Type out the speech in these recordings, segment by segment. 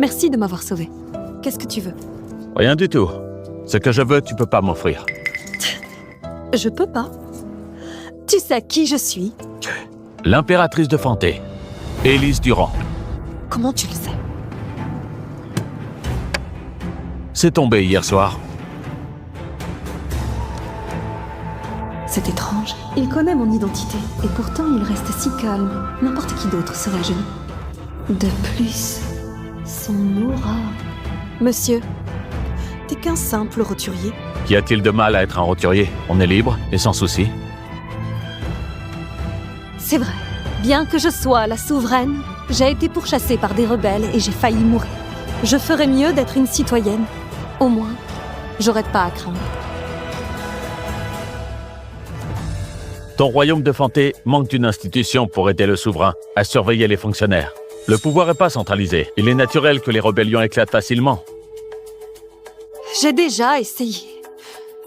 Merci de m'avoir sauvé. Qu'est-ce que tu veux? Rien du tout. Ce que je veux, tu peux pas m'offrir. Je peux pas. Tu sais qui je suis? L'impératrice de Fanté, Élise Durand. Comment tu le sais? C'est tombé hier soir. C'est étrange. Il connaît mon identité, et pourtant il reste si calme. N'importe qui d'autre serait gêné. De plus, son aura... Monsieur, t'es qu'un simple roturier. Qu'y a-t-il de mal à être un roturier? On est libre et sans souci. C'est vrai. Bien que je sois la souveraine, j'ai été pourchassée par des rebelles et j'ai failli mourir. Je ferais mieux d'être une citoyenne. Au moins, j'aurais pas à craindre. Ton royaume de Fanté manque d'une institution pour aider le souverain à surveiller les fonctionnaires. Le pouvoir n'est pas centralisé. Il est naturel que les rébellions éclatent facilement. J'ai déjà essayé.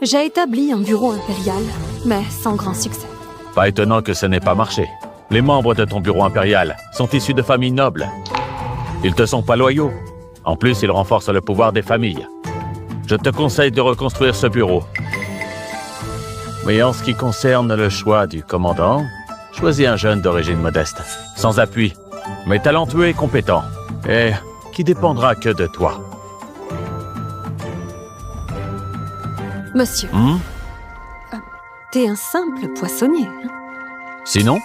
J'ai établi un bureau impérial, mais sans grand succès. Pas étonnant que ça n'ait pas marché. Les membres de ton bureau impérial sont issus de familles nobles. Ils te sont pas loyaux. En plus, ils renforcent le pouvoir des familles. Je te conseille de reconstruire ce bureau. Mais en ce qui concerne le choix du commandant, choisis un jeune d'origine modeste, sans appui, mais talentueux et compétent, et qui dépendra que de toi. Monsieur, t'es un simple poissonnier. Hein? Sinon,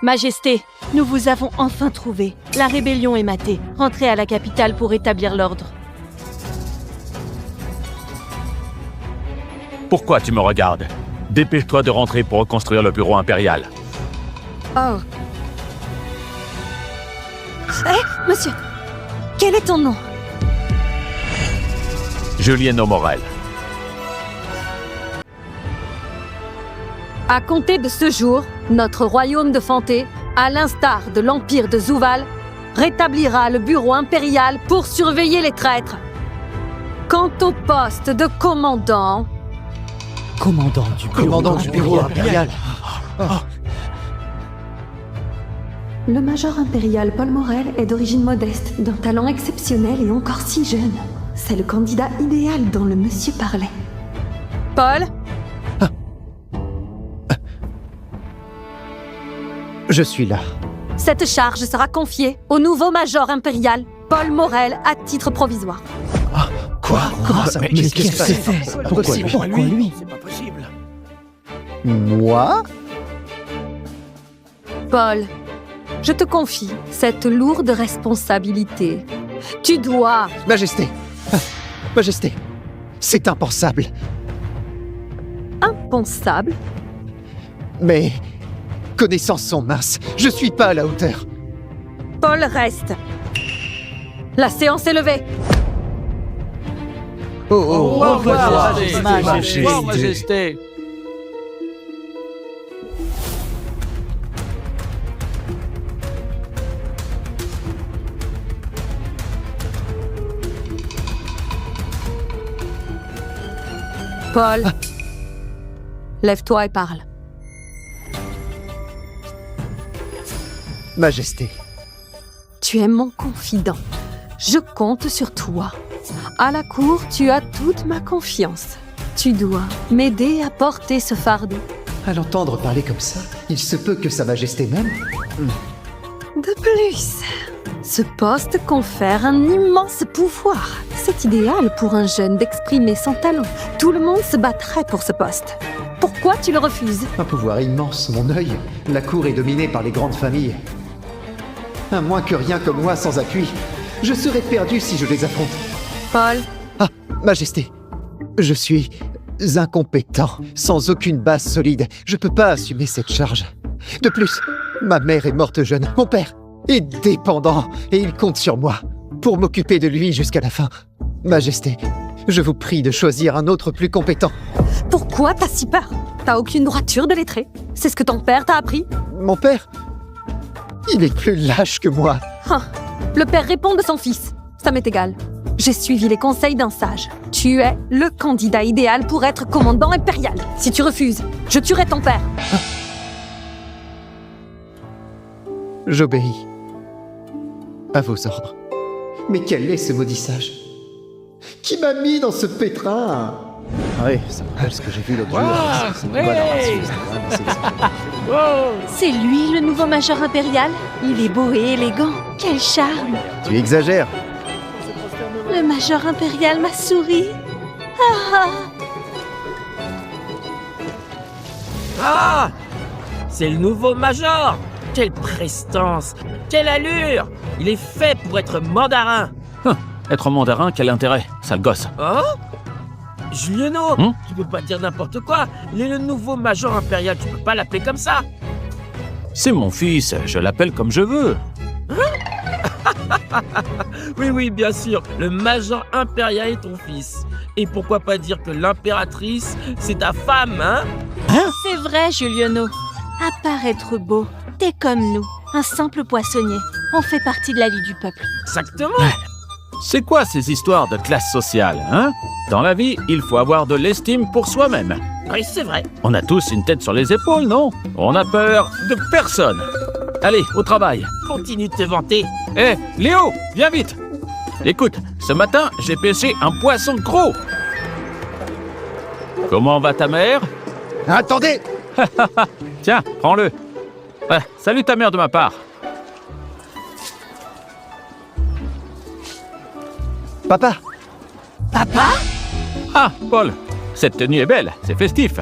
Majesté, nous vous avons enfin trouvé. La rébellion est matée. Rentrez à la capitale pour établir l'ordre. pourquoi tu me regardes? Dépêche-toi de rentrer pour reconstruire le bureau impérial. Oh. Hé, monsieur, quel est ton nom? Julieno Morel. À compter de ce jour, notre royaume de Fanté, à l'instar de l'Empire de Zouval, rétablira le bureau impérial pour surveiller les traîtres. Quant au poste de commandant... Commandant du bureau impérial. Le major impérial Paul Morel est d'origine modeste, d'un talent exceptionnel et encore si jeune. C'est le candidat idéal dont le monsieur parlait. Paul? Je suis là. Cette charge sera confiée au nouveau major impérial, Paul Morel, à titre provisoire. Comment ça? Mais qu'est-ce que c'est? Pourquoi lui? C'est pas possible. Moi? Paul, je te confie cette lourde responsabilité. Tu dois... Majesté! Majesté! C'est impensable! Impensable? Mes connaissances sont minces. Je suis pas à la hauteur. Paul, reste. La séance est levée. Au revoir, Majesté. Paul, lève-toi et parle. Majesté. Tu es mon confident. Je compte sur toi. À la cour, tu as toute ma confiance. Tu dois m'aider à porter ce fardeau. À l'entendre parler comme ça, il se peut que Sa Majesté même... De plus, ce poste confère un immense pouvoir. C'est idéal pour un jeune d'exprimer son talent. Tout le monde se battrait pour ce poste. Pourquoi tu le refuses? Un pouvoir immense, mon œil. La cour est dominée par les grandes familles. Un moins que rien comme moi sans appui. Je serais perdu si je les affronte. Paul, Ah, Majesté. Je suis incompétent, sans aucune base solide. Je peux pas assumer cette charge. De plus, ma mère est morte jeune. Mon père est dépendant et il compte sur moi pour m'occuper de lui jusqu'à la fin. Majesté, je vous prie de choisir un autre plus compétent. pourquoi t'as si peur? T'as aucune droiture de lettré. C'est ce que ton père t'a appris? Mon père, il est plus lâche que moi. Ah, le père répond de son fils. Ça m'est égal. J'ai suivi les conseils d'un sage. Tu es le candidat idéal pour être commandant impérial. Si tu refuses, je tuerai ton père. J'obéis. À vos ordres. Mais quel est ce maudissage? Qui m'a mis dans ce pétrin? Oui, ça me rappelle ce que j'ai vu l'autre jour. C'est lui, le nouveau major impérial? Il est beau et élégant. Quel charme! Tu exagères. Le major impérial m'a souri. Ah! C'est le nouveau major! Quelle prestance! Quelle allure! Il est fait pour être mandarin! Être mandarin, quel intérêt, sale gosse. Oh? Juliano, Hmm? tu peux pas dire n'importe quoi! Il est le nouveau major impérial, tu peux pas l'appeler comme ça! C'est mon fils, je l'appelle comme je veux. Oui, bien sûr, le major impérial est ton fils. Et pourquoi pas dire que l'impératrice, c'est ta femme, hein? C'est vrai, Juliano. À part être beau, t'es comme nous, un simple poissonnier. On fait partie de la vie du peuple. Exactement! C'est quoi ces histoires de classe sociale, hein? Dans la vie, il faut avoir de l'estime pour soi-même. Oui, c'est vrai. On a tous une tête sur les épaules, non? On a peur de personne. Allez, au travail. Continue de te vanter. Hé, Léo, viens vite. Écoute, ce matin, j'ai pêché un poisson gros. Comment va ta mère? Attendez! Tiens, prends-le. Salut ta mère de ma part. Papa! Ah, Paul, cette tenue est belle, c'est festif.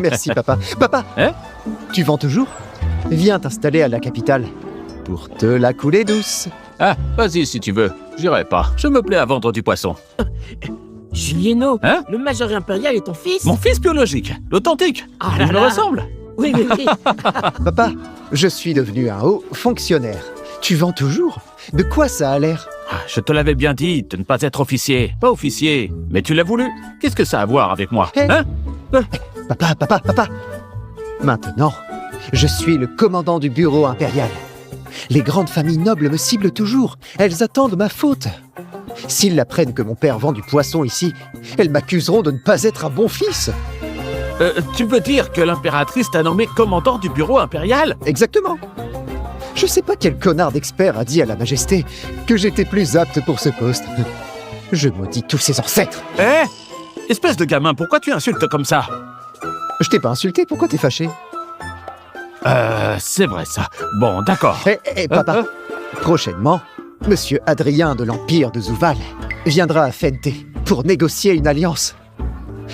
Merci, papa. Papa! Hein? Tu vends toujours? Viens t'installer à la capitale. Pour te la couler douce. Ah, vas-y si tu veux. J'irai pas. Je me plais à vendre du poisson. Juliano, Hein? le major impérial est ton fils? Mon fils biologique, l'authentique. Ah Il là me là. ressemble. Oui. Papa, je suis devenu un haut fonctionnaire. Tu vends toujours? De quoi ça a l'air? Ah, je te l'avais bien dit de ne pas être officier. Pas officier, mais tu l'as voulu. Qu'est-ce que ça a à voir avec moi, Hey. hein? Papa! Maintenant, je suis le commandant du bureau impérial. Les grandes familles nobles me ciblent toujours. Elles attendent ma faute. S'ils apprennent que mon père vend du poisson ici, elles m'accuseront de ne pas être un bon fils. Tu veux dire que l'impératrice t'a nommé commandant du bureau impérial? Exactement. Je sais pas quel connard d'expert a dit à la majesté que j'étais plus apte pour ce poste. Je maudis tous ses ancêtres. Eh? Espèce de gamin, pourquoi tu insultes comme ça? Je t'ai pas insulté, pourquoi t'es fâché? C'est vrai ça. Bon, d'accord. Papa, prochainement, Monsieur Adrien de l'Empire de Zouval viendra à Fente pour négocier une alliance.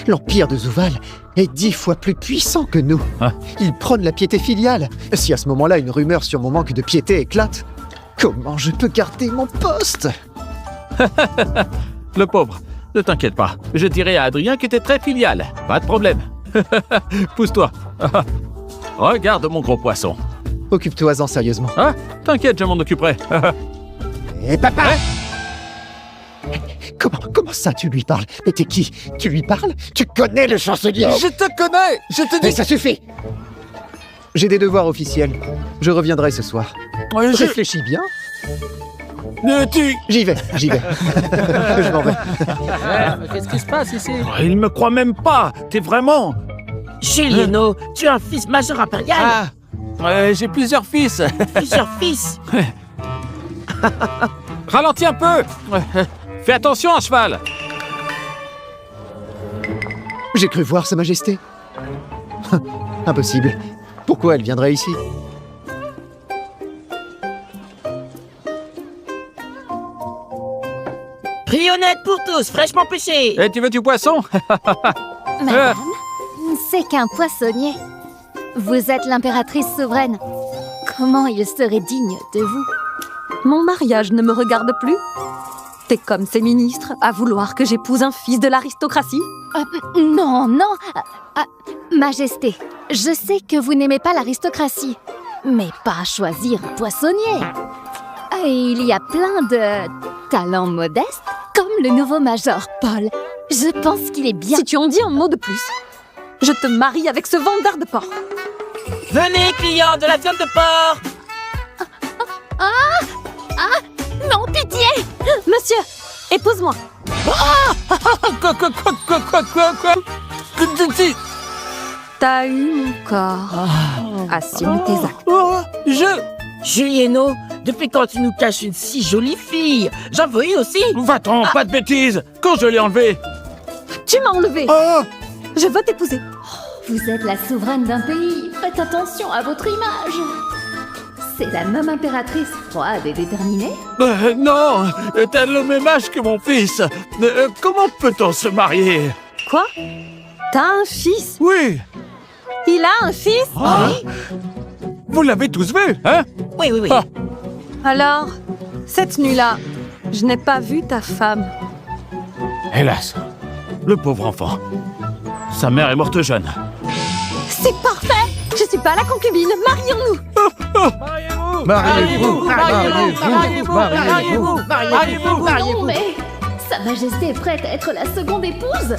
L'Empire de Zouval est 10 fois plus puissant que nous. Hein? Il prône la piété filiale. Si à ce moment-là une rumeur sur mon manque de piété éclate, comment je peux garder mon poste? Le pauvre, ne t'inquiète pas. Je dirai à Adrien qu'il était très filial. Pas de problème. Pousse-toi. Regarde mon gros poisson. Occupe-toi-en sérieusement. Ah, t'inquiète, je m'en occuperai. Papa! Comment ça tu lui parles? Mais t'es qui? Tu lui parles? Tu connais le chancelier? Je te connais. Je te Mais dis... ça suffit! J'ai des devoirs officiels. Je reviendrai ce soir. Réfléchis bien. J'y vais. Je m'en vais. Qu'est-ce qui se passe ici? Il me croit même pas. T'es vraiment... Juliano, tu es un fils major impérial? J'ai plusieurs fils. Plusieurs fils? Ralentis un peu. Fais attention à cheval. J'ai cru voir Sa Majesté. Impossible. Pourquoi elle viendrait ici? Prix honnête pour tous, fraîchement pêché! Et tu veux du poisson? Madame, c'est qu'un poissonnier. Vous êtes l'impératrice souveraine. Comment il serait digne de vous? Mon mariage ne me regarde plus. T'es comme ces ministres, à vouloir que j'épouse un fils de l'aristocratie. Non. Majesté, je sais que vous n'aimez pas l'aristocratie, mais pas choisir un poissonnier. Il y a plein de talents modestes, comme le nouveau major Paul. Je pense qu'il est bien... Si tu en dis un mot de plus, je te marie avec ce vendeur de porc. Venez, clients de la viande de porc! Non, pitié! Monsieur, épouse-moi. Quoi? T'as eu mon corps. Assume tes actes. Juliano, Depuis quand tu nous caches une si jolie fille? J'en veux une aussi. Va-t'en, pas de bêtises! Quand je l'ai enlevé? Tu m'as enlevé. Oh! Je veux t'épouser. Vous êtes la souveraine d'un pays. Faites attention à votre image. C'est la même impératrice froide et déterminée. Non! T'as le même âge que mon fils! Comment peut-on se marier? Quoi? T'as un fils? Oui! Il a un fils? Vous l'avez tous vu, hein? Oui, oui, oui. Ah. Alors, cette nuit-là, je n'ai pas vu ta femme. Hélas, le pauvre enfant. Sa mère est morte jeune. C'est parfait! Je suis pas la concubine, marions-nous! Mariez-vous. Non, mais Sa Majesté est prête à être la seconde épouse.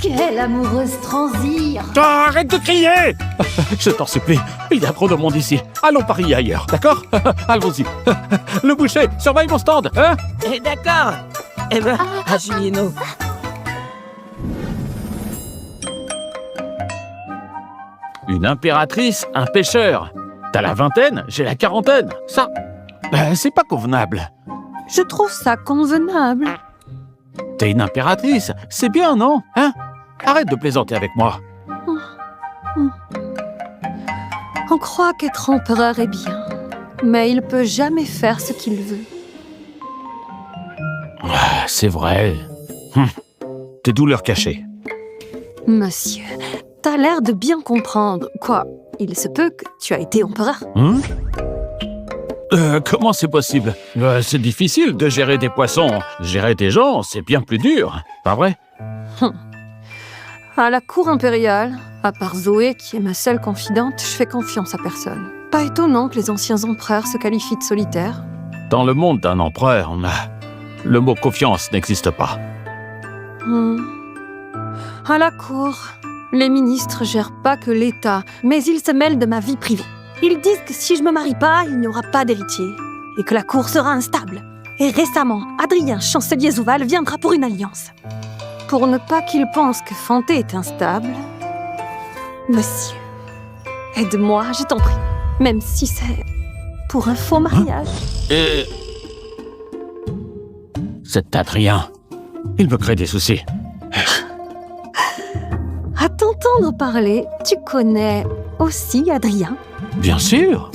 Quelle amoureuse transire. Arrête de crier! Je t'en supplie, il y a trop de monde ici. Allons parier ailleurs, d'accord? Allons-y. Le boucher, surveille mon stand, hein? D'accord. Eh ben, à Julieno. Une impératrice, un pêcheur. T'as la vingtaine, j'ai la quarantaine. Ça, c'est pas convenable. Je trouve ça convenable. T'es une impératrice, c'est bien, non? Hein? Arrête de plaisanter avec moi. On croit qu'être empereur est bien, mais il peut jamais faire ce qu'il veut. C'est vrai. Tes douleurs cachées. Monsieur, t'as l'air de bien comprendre. Quoi, il se peut que tu as été empereur. Comment c'est possible? C'est difficile de gérer des poissons. Gérer des gens, c'est bien plus dur. Pas vrai? À la cour impériale, à part Zoé, qui est ma seule confidente, je fais confiance à personne. Pas étonnant que les anciens empereurs se qualifient de solitaires. Dans le monde d'un empereur, le mot confiance n'existe pas. À la cour, les ministres gèrent pas que l'État, mais ils se mêlent de ma vie privée. Ils disent que si je me marie pas, il n'y aura pas d'héritier, et que la cour sera instable. Et récemment, Adrien, chancelier Zouval, viendra pour une alliance. Pour ne pas qu'ils pensent que Fanté est instable, monsieur, aide-moi, je t'en prie, même si c'est pour un faux mariage. C'est Adrien. Il me crée des soucis. À t'entendre parler, tu connais aussi Adrien? Bien sûr.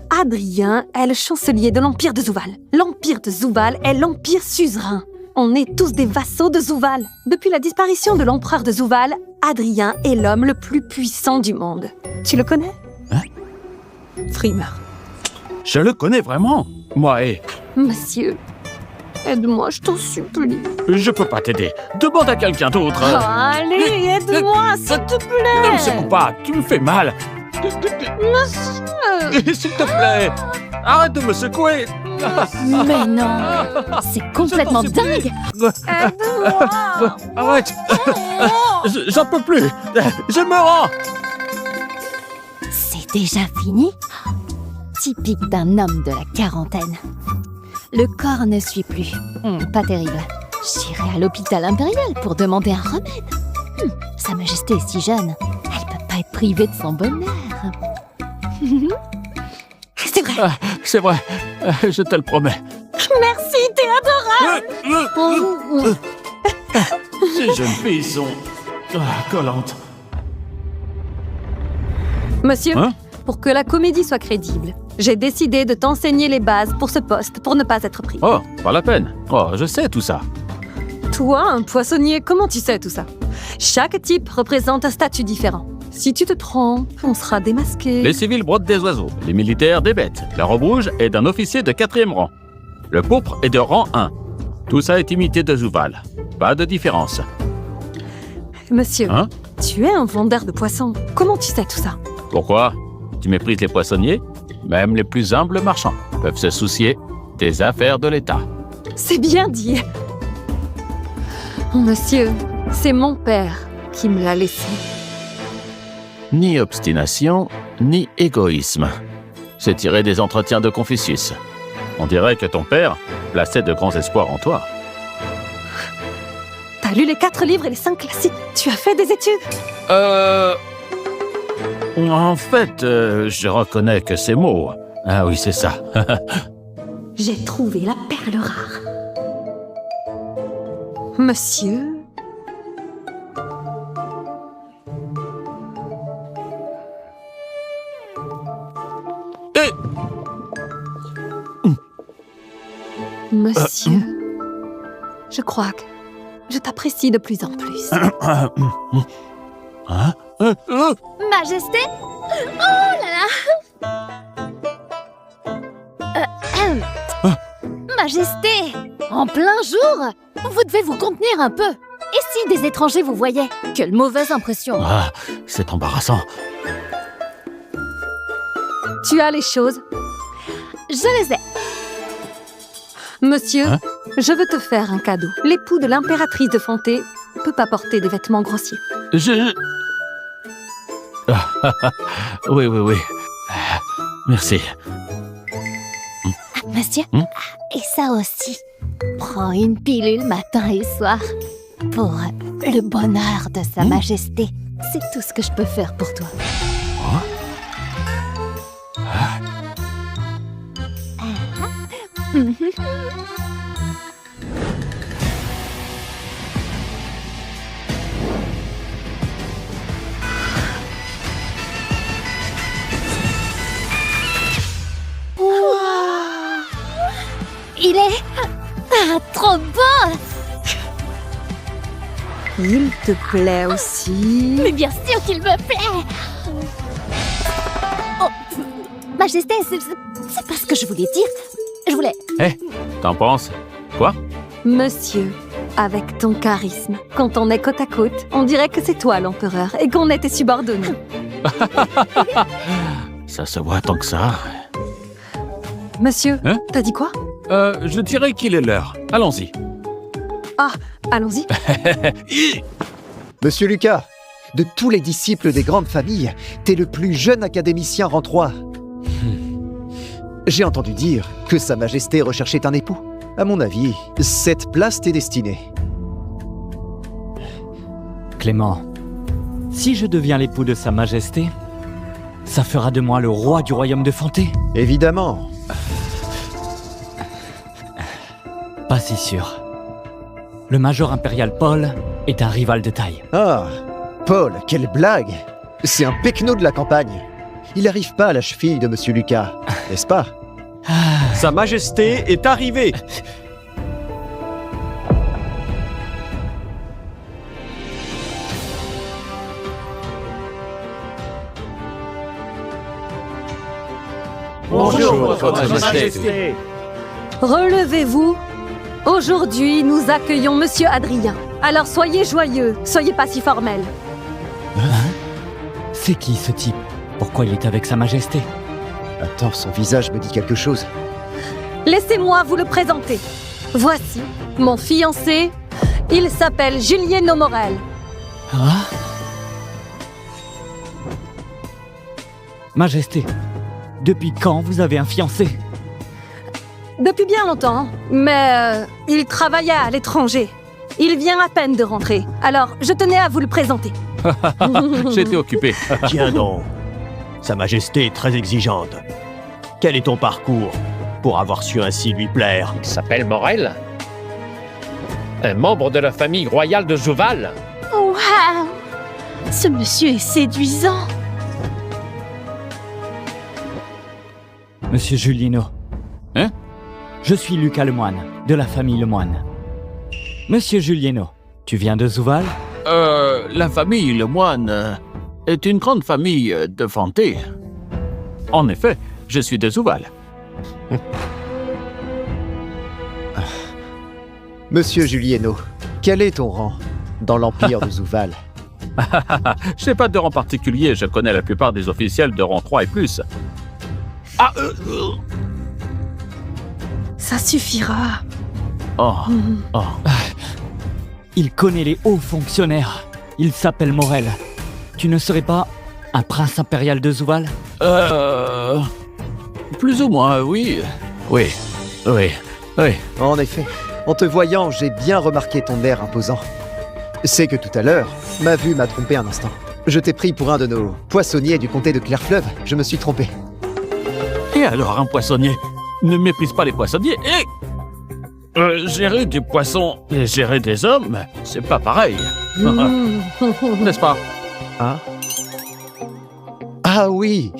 Adrien est le chancelier de l'Empire de Zouval. L'Empire de Zouval est l'Empire suzerain. On est tous des vassaux de Zouval. Depuis la disparition de l'empereur de Zouval, Adrien est l'homme le plus puissant du monde. Tu le connais? Hein? Frimer. Je le connais vraiment. Moi et... Monsieur, aide-moi, je t'en supplie. Je peux pas t'aider. Demande à quelqu'un d'autre. Oh, allez, aide-moi, s'il te plaît. Ne me secoue pas, tu me fais mal. Monsieur. S'il te plaît, arrête de me secouer. Mais non, c'est complètement Je t'en supplie. dingue. Aide-moi. Arrête. J'en peux plus. Je me rends. C'est déjà fini? Typique d'un homme de la quarantaine. Le corps ne suit plus. Pas terrible. J'irai à l'hôpital impérial pour demander un remède. Sa Majesté est si jeune, elle peut pas être privée de son bonheur. C'est vrai. C'est vrai, je te le promets. Merci, t'es adorable. Ces jeunes filles sont collantes. Monsieur, Hein? pour que la comédie soit crédible, j'ai décidé de t'enseigner les bases pour ce poste pour ne pas être pris. Oh, pas la peine. Oh, je sais tout ça. Toi, un poissonnier, comment tu sais tout ça? Chaque type représente un statut différent. Si tu te trompes, on sera démasqué. Les civils brodent des oiseaux, les militaires des bêtes. La robe rouge est d'un officier de 4e rang. Le pourpre est de rang 1. Tout ça est imité de Zouval. Pas de différence. Monsieur, Hein? tu es un vendeur de poissons. Comment tu sais tout ça? Pourquoi? Tu méprises les poissonniers? Même les plus humbles marchands peuvent se soucier des affaires de l'État. C'est bien dit. Monsieur, c'est mon père qui me l'a laissé. Ni obstination, ni égoïsme. C'est tiré des entretiens de Confucius. On dirait que ton père plaçait de grands espoirs en toi. T'as lu les 4 livres et les 5 classiques. Tu as fait des études. En fait, je reconnais que ces mots... Ah oui, c'est ça. J'ai trouvé la perle rare. Monsieur... Monsieur... Je crois que je t'apprécie de plus en plus. Hein? Majesté? Oh là là Majesté! En plein jour? Vous devez vous contenir un peu. Et si des étrangers vous voyaient? Quelle mauvaise impression! Ah, c'est embarrassant. Tu as les choses. Je les ai. Monsieur, Hein? je veux te faire un cadeau. L'époux de l'impératrice de Fanté peut pas porter des vêtements grossiers. Oui, oui, oui. Merci. Monsieur? Et ça aussi. Prends une pilule matin et soir. Pour le bonheur de Sa Majesté. C'est tout ce que je peux faire pour toi. Il est trop beau! Il te plaît aussi? Mais bien sûr qu'il me plaît! Oh, Majesté, c'est pas ce que je voulais dire. Je voulais... T'en penses? Quoi? Monsieur, avec ton charisme, quand on est côte à côte, on dirait que c'est toi l'empereur et qu'on est tes subordonnés. Ça se voit tant que ça. Monsieur, Hein? t'as dit quoi? Je dirais qu'il est l'heure. Allons-y. Ah, allons-y. Monsieur Lucas, de tous les disciples des grandes familles, t'es le plus jeune académicien rang 3. J'ai entendu dire que Sa Majesté recherchait un époux. À mon avis, cette place t'est destinée. Clément, si je deviens l'époux de Sa Majesté, ça fera de moi le roi du royaume de Fanté. Évidemment. Pas si sûr. Le major impérial Paul est un rival de taille. Ah, Paul, quelle blague! C'est un pecno de la campagne. Il n'arrive pas à la cheville de Monsieur Lucas, n'est-ce pas? Sa Majesté est arrivée. Bonjour, Votre Majesté. Relevez-vous. Aujourd'hui, nous accueillons Monsieur Adrien. Alors soyez joyeux, soyez pas si formel. C'est qui ce type? Pourquoi il est avec Sa Majesté? Attends, son visage me dit quelque chose. Laissez-moi vous le présenter. Voici mon fiancé. Il s'appelle Julieno Morel. Ah? Majesté, depuis quand vous avez un fiancé? Depuis bien longtemps, mais il travaillait à l'étranger. Il vient à peine de rentrer, alors je tenais à vous le présenter. J'étais occupé. Tiens donc. Sa Majesté est très exigeante. Quel est ton parcours pour avoir su ainsi lui plaire? Il s'appelle Morel. Un membre de la famille royale de Jouval. Waouh! Ce monsieur est séduisant. Monsieur Julieno. Hein? Je suis Lucas Lemoine, de la famille Lemoine. Monsieur Julieno, tu viens de Zouval? La famille Lemoine est une grande famille de Fanté. En effet, je suis de Zouval. Monsieur Julieno, quel est ton rang dans l'Empire de Zouval? Je n'ai pas de rang particulier, je connais la plupart des officiels de rang 3 et plus. Ah, Ça suffira. oh, oh. Il connaît les hauts fonctionnaires. Il s'appelle Morel. Tu ne serais pas un prince impérial de Zouval? Plus ou moins, oui. Oui, oui, oui. En effet, en te voyant, j'ai bien remarqué ton air imposant. C'est que tout à l'heure, ma vue m'a trompé un instant. Je t'ai pris pour un de nos poissonniers du comté de Clairefleuve. Je me suis trompé. Et alors, un poissonnier? Ne méprise pas les poissonniers et... gérer des poissons et gérer des hommes, c'est pas pareil. N'est-ce pas? Hein? Ah oui,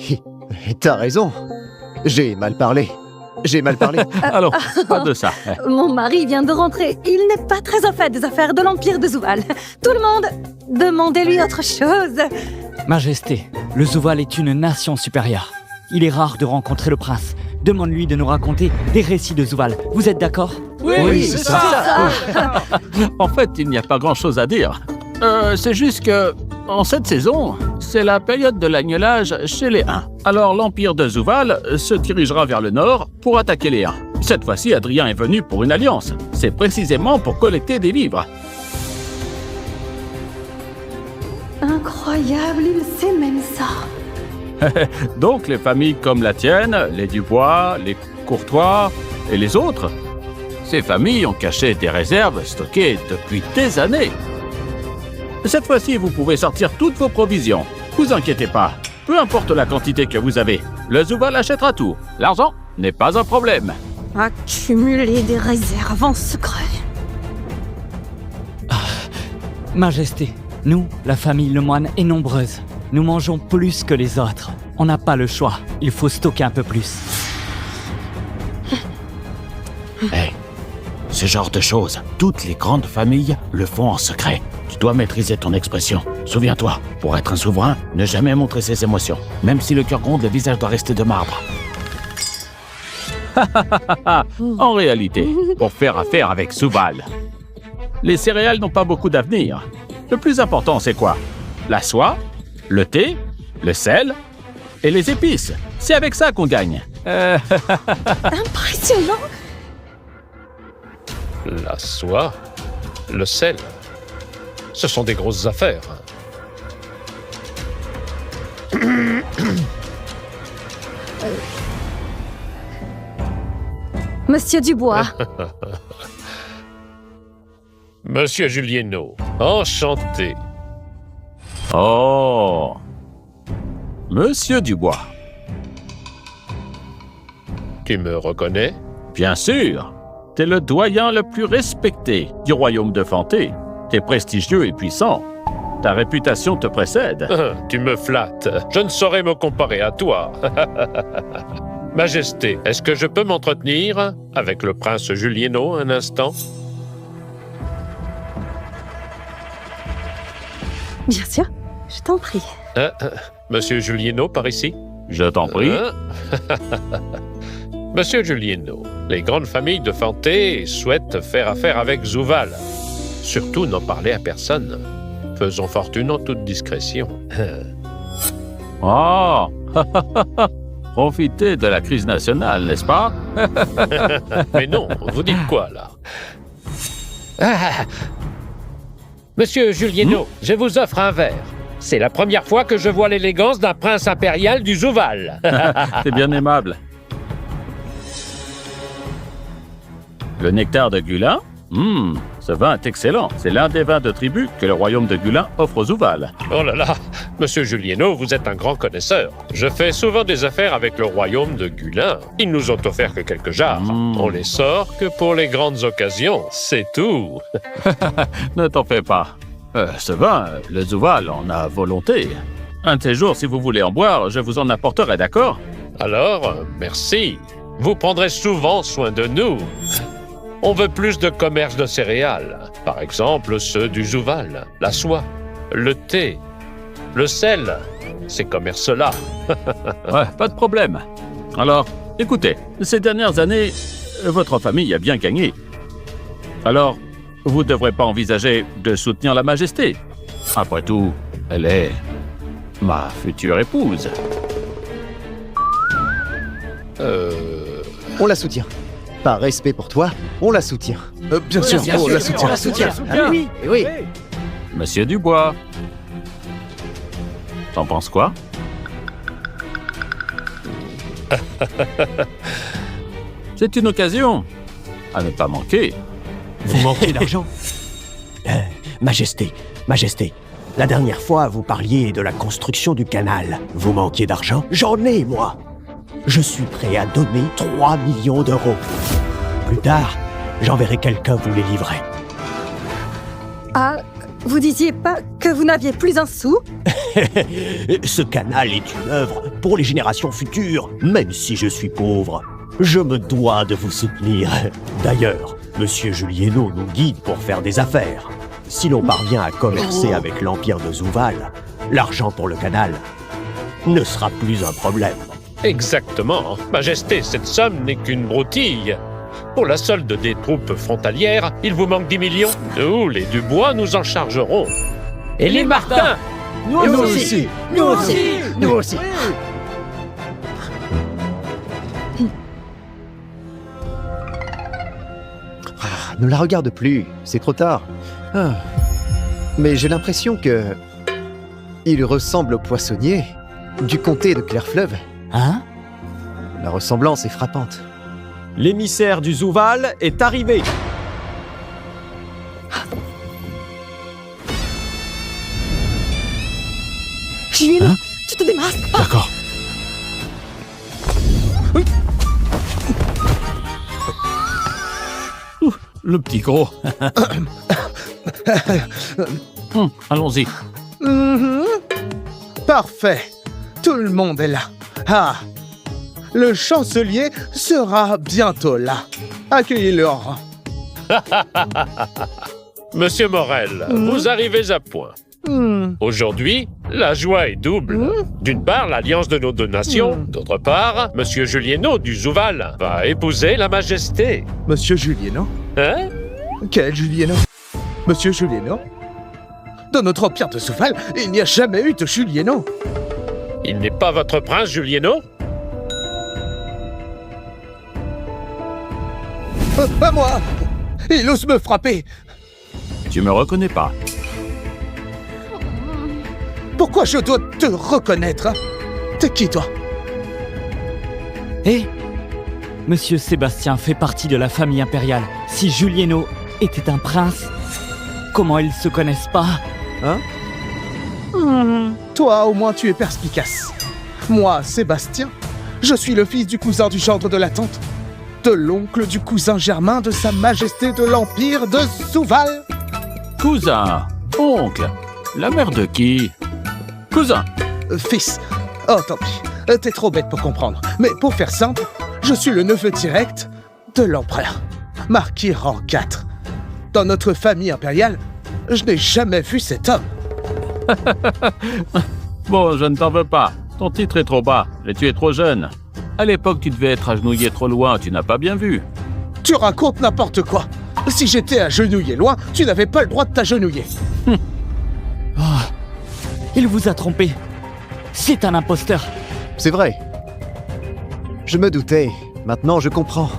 t'as raison. J'ai mal parlé. J'ai mal parlé. Allons, pas de ça. Mon mari vient de rentrer. Il n'est pas très au fait des affaires de l'Empire de Zouval. Tout le monde, demandez-lui autre chose. Majesté, le Zouval est une nation supérieure. Il est rare de rencontrer le prince. Demande-lui de nous raconter des récits de Zouval. Vous êtes d'accord? Oui, c'est ça. En fait, il n'y a pas grand-chose à dire. C'est juste que, en cette saison, c'est la période de l'agnelage chez les Huns. Alors l'Empire de Zouval se dirigera vers le nord pour attaquer les Huns. Cette fois-ci, Adrien est venu pour une alliance. C'est précisément pour collecter des vivres. Incroyable, il sait même ça. Donc les familles comme la tienne, les Dubois, les Courtois et les autres, ces familles ont caché des réserves stockées depuis des années. Cette fois-ci, vous pouvez sortir toutes vos provisions. Vous inquiétez pas. Peu importe la quantité que vous avez, le Zouval achètera tout. L'argent n'est pas un problème. Accumuler des réserves en secret. Majesté, nous, la famille Lemoine est nombreuse. Nous mangeons plus que les autres. On n'a pas le choix. Il faut stocker un peu plus. Hey, ce genre de choses, toutes les grandes familles le font en secret. Tu dois maîtriser ton expression. Souviens-toi, pour être un souverain, ne jamais montrer ses émotions. Même si le cœur gronde, le visage doit rester de marbre. En réalité, pour faire affaire avec Zouval, les céréales n'ont pas beaucoup d'avenir. Le plus important, c'est quoi? La soie, le thé, le sel et les épices. C'est avec ça qu'on gagne. Impressionnant. La soie, le sel, ce sont des grosses affaires. Monsieur Dubois. Monsieur Julienot, enchanté. Oh, Monsieur Dubois. Tu me reconnais? Bien sûr. T'es le doyen le plus respecté du royaume de Fanté. T'es prestigieux et puissant. Ta réputation te précède. Tu me flattes. Je ne saurais me comparer à toi. Majesté, est-ce que je peux m'entretenir avec le prince Julienot un instant? Bien sûr, je t'en prie. Monsieur Julienot, par ici? Je t'en prie. Monsieur Julienot, les grandes familles de Fanté souhaitent faire affaire avec Zouval. Surtout n'en parler à personne. Faisons fortune en toute discrétion. Oh, profitez de la crise nationale, n'est-ce pas? Mais non, vous dites quoi, là? Monsieur Julienot, je vous offre un verre. C'est la première fois que je vois l'élégance d'un prince impérial du Zouval. T'es bien aimable. Le nectar de Gulin? Ce vin est excellent. C'est l'un des vins de tribu que le royaume de Gulin offre aux Zouval. Oh là là, Monsieur Julienot, vous êtes un grand connaisseur. Je fais souvent des affaires avec le royaume de Gulin. Ils nous ont offert que quelques jarres. On les sort que pour les grandes occasions, c'est tout. Ne t'en fais pas. Ce vin, le Zouval en a volonté. Un de ces jours, si vous voulez en boire, je vous en apporterai, d'accord? Alors, merci. Vous prendrez souvent soin de nous. On veut plus de commerce de céréales. Par exemple, ceux du Zouval, la soie, le thé, le sel. Ces commerces-là. Ouais, pas de problème. Alors, écoutez, ces dernières années, votre famille a bien gagné. Alors, vous ne devrez pas envisager de soutenir la Majesté. Après tout, elle est ma future épouse. On la soutient. Par respect pour toi, on la soutient. Bien sûr, on la soutient. Ah oui, oui. Monsieur Dubois. T'en penses quoi? C'est une occasion à ne pas manquer. Vous manquez d'argent? Majesté, la dernière fois, vous parliez de la construction du canal. Vous manquiez d'argent? J'en ai, moi. Je suis prêt à donner 3 millions d'euros. Plus tard, j'enverrai quelqu'un vous les livrer. Ah, vous disiez pas que vous n'aviez plus un sou? Ce canal est une œuvre pour les générations futures, même si je suis pauvre. Je me dois de vous soutenir. D'ailleurs, Monsieur Julieno nous guide pour faire des affaires. Si l'on parvient à commercer avec l'Empire de Zouval, l'argent pour le canal ne sera plus un problème. Exactement. Majesté, cette somme n'est qu'une broutille. Pour la solde des troupes frontalières, il vous manque 10 millions. Nous, les Dubois, nous en chargerons. Et les Martins! Nous aussi. Nous aussi! Nous aussi. Ne la regarde plus, c'est trop tard. Ah. Mais j'ai l'impression que... il ressemble au poissonnier du comté de Clairfleuve. Hein? La ressemblance est frappante. L'émissaire du Zouval est arrivé. Julieno, tu te démasques. Ah, D'accord. Le petit gros. Allons-y. Parfait. Tout le monde est là. Ah, le chancelier sera bientôt là. Accueillez-le en rang. Monsieur Morel, vous arrivez à point. Aujourd'hui, la joie est double. D'une part, l'alliance de nos deux nations. D'autre part, Monsieur Julieno du Zouval va épouser la Majesté. Monsieur Julieno? Hein? Quel Julieno? Monsieur Julieno? Dans notre empire de Zouval, il n'y a jamais eu de Julieno. Il n'est pas votre prince, Julieno? À moi! Il ose me frapper! Tu me reconnais pas. Pourquoi je dois te reconnaître? T'es qui, toi? Hé! Monsieur Sébastien fait partie de la famille impériale. Si Julieno était un prince, comment ils se connaissent pas? Hein? Toi, au moins, tu es perspicace. Moi, Sébastien, je suis le fils du cousin du gendre de la tante, de l'oncle du cousin germain de sa majesté de l'Empire de Zouval. Cousin, oncle, la mère de qui? Cousin. Fils. Oh, tant pis. T'es trop bête pour comprendre. Mais pour faire simple, je suis le neveu direct de l'empereur, marquis rang 4. Dans notre famille impériale, je n'ai jamais vu cet homme. Bon, je ne t'en veux pas. Ton titre est trop bas et tu es trop jeune. À l'époque, tu devais être agenouillé trop loin, tu n'as pas bien vu. Tu racontes n'importe quoi. Si j'étais agenouillé loin, tu n'avais pas le droit de t'agenouiller. Oh, il vous a trompé. C'est un imposteur. C'est vrai. Je me doutais. Maintenant, je comprends.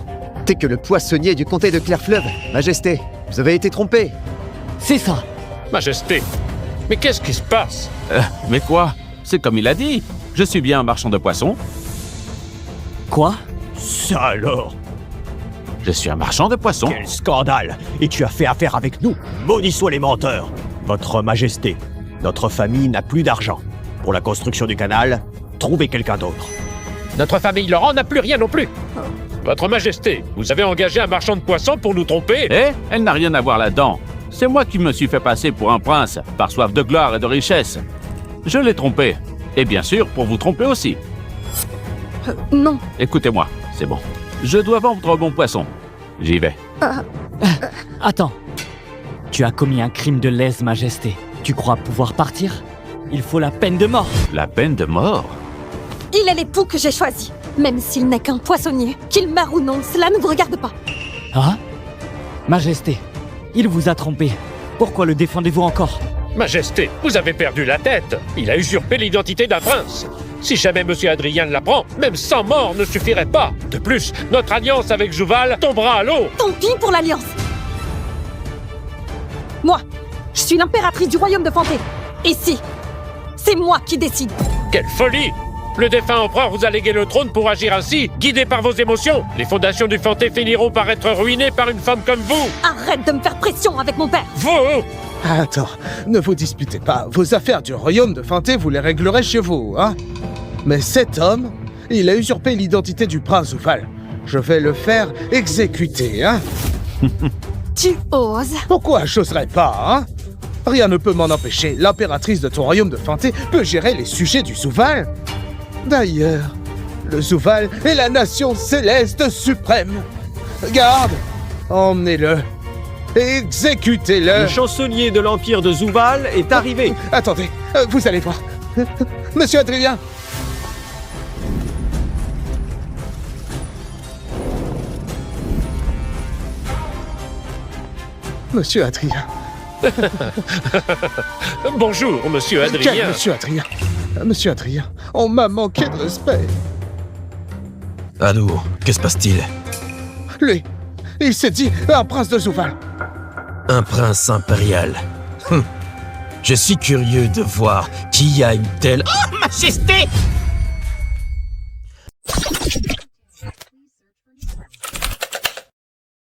T'es que le poissonnier du comté de Clairfleuve. Majesté, vous avez été trompé. C'est ça. Majesté, mais qu'est-ce qui se passe? Mais quoi? C'est comme il a dit. Je suis bien un marchand de poissons. Quoi? Ça alors? Je suis un marchand de poissons. Quel scandale! Et tu as fait affaire avec nous? Maudits soient les menteurs! Votre Majesté, notre famille n'a plus d'argent. Pour la construction du canal, trouvez quelqu'un d'autre. Notre famille Laurent n'a plus rien non plus. Votre Majesté, vous avez engagé un marchand de poissons pour nous tromper? Eh, elle n'a rien à voir là-dedans. C'est moi qui me suis fait passer pour un prince, par soif de gloire et de richesse. Je l'ai trompé. Et bien sûr, pour vous tromper aussi. Non. Écoutez-moi, c'est bon. Je dois vendre mon poisson. J'y vais. Attends. Tu as commis un crime de lèse-majesté. Tu crois pouvoir partir? Il faut la peine de mort. La peine de mort? Il est l'époux que j'ai choisi. Même s'il n'est qu'un poissonnier, qu'il meure ou non, cela ne vous regarde pas. Hein? Majesté, il vous a trompé. Pourquoi le défendez-vous encore? Majesté, vous avez perdu la tête. Il a usurpé l'identité d'un prince. Si jamais Monsieur Adrien l'apprend, même 100 morts ne suffirait pas. De plus, notre alliance avec Zouval tombera à l'eau. Tant pis pour l'alliance. Moi, je suis l'impératrice du royaume de Fanté. Ici, c'est moi qui décide. Quelle folie! Le défunt empereur vous a légué le trône pour agir ainsi, guidé par vos émotions. Les fondations du Fanté finiront par être ruinées par une femme comme vous. Arrête de me faire pression avec mon père. Vous! Attends, ne vous disputez pas. Vos affaires du royaume de Fanté, vous les réglerez chez vous, hein? Mais cet homme Il a usurpé l'identité du prince Zouval. Je vais le faire exécuter, hein? Tu oses? Pourquoi j'oserais pas, hein? Rien ne peut m'en empêcher. L'impératrice de ton royaume de Fanté peut gérer les sujets du Zouval. D'ailleurs, le Zouval est la nation céleste suprême. Garde, emmenez-le. Exécutez-le. Le chancelier de l'Empire de Zouval est arrivé. Attendez, vous allez voir. Monsieur Adrien. Monsieur Adrien. Bonjour, monsieur Quel Adrien. Monsieur Adrien? Monsieur Adrien, on m'a manqué de respect. Allô, que se passe-t-il? Lui, il s'est dit un prince de Zouval. Un prince impérial. Je suis curieux de voir qui a une telle... Majesté!